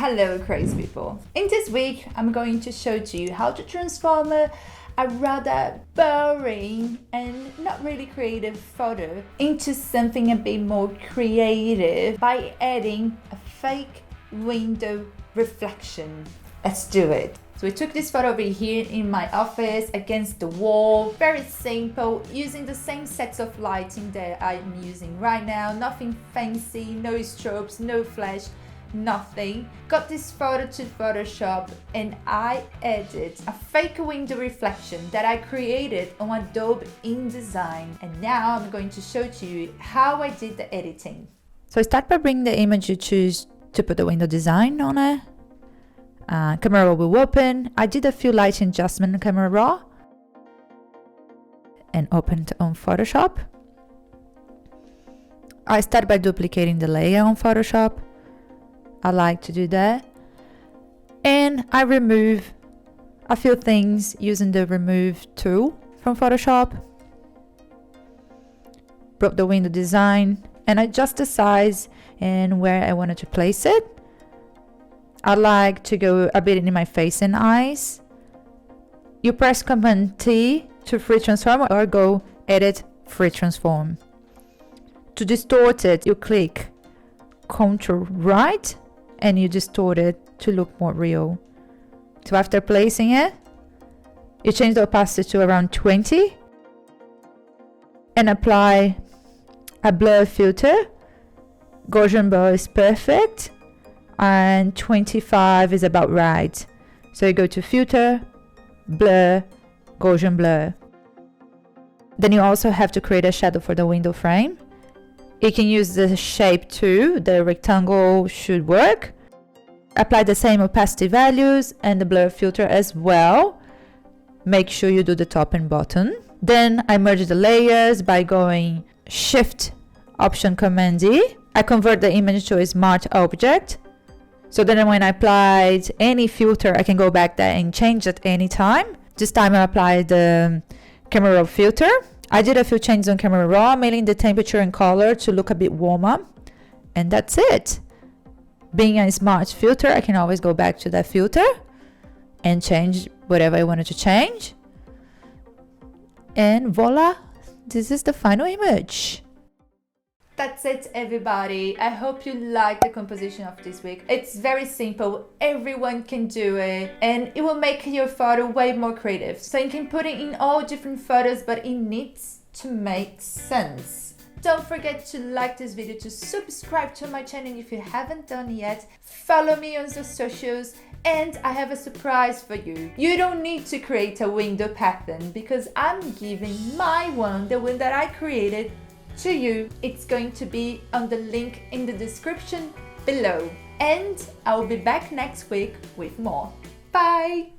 Hello crazy people! In this week I'm going to show you how to transform a rather boring and not really creative photo into something a bit more creative by adding a fake window reflection. Let's do it! So we took this photo over here in my office against the wall. Very simple, using the same sets of lighting that I'm using right now. Nothing fancy, no strobes, no flash, nothing. Got this photo to Photoshop and I added a fake window reflection that I created on Adobe InDesign. And now I'm going to show to you how I did the editing. So start by bringing the image you choose to put the window design on it. Camera raw will open. I did a few lighting adjustments in camera raw and opened on Photoshop. I start by duplicating the layer on Photoshop. I like to do that. And I remove a few things using the remove tool from Photoshop. Brought the window design and adjust the size and where I wanted to place it. I like to go a bit in my face and eyes. You press Command T to free transform or go Edit Free Transform. To distort it, you click Ctrl right and you distort it to look more real. So after placing it, you change the opacity to around 20 and apply a blur filter. Gaussian blur is perfect. And 25 is about right. So you go to filter, blur, Gaussian blur. Then you also have to create a shadow for the window frame. You can use the shape too, the rectangle should work. Apply the same opacity values and the blur filter as well. Make sure you do the top and bottom. Then I merge the layers by going Shift, Option, Command D. I convert the image to a smart object. So then when I applied any filter, I can go back there and change it anytime. This time I applied the camera raw filter. I did a few changes on camera raw, mainly the temperature and color to look a bit warmer. And that's it. Being a smart filter, I can always go back to that filter and change whatever I wanted to change. And voila, this is the final image. That's it, everybody. I hope you like the composition of this week. It's very simple. Everyone can do it. And it will make your photo way more creative. So you can put it in all different photos, but it needs to make sense. Don't forget to like this video, to subscribe to my channel if you haven't done yet. Follow me on the socials. And I have a surprise for you. You don't need to create a window pattern because I'm giving my one, the one that I created, to you. It's going to be on the link in the description below. And I'll be back next week with more. Bye!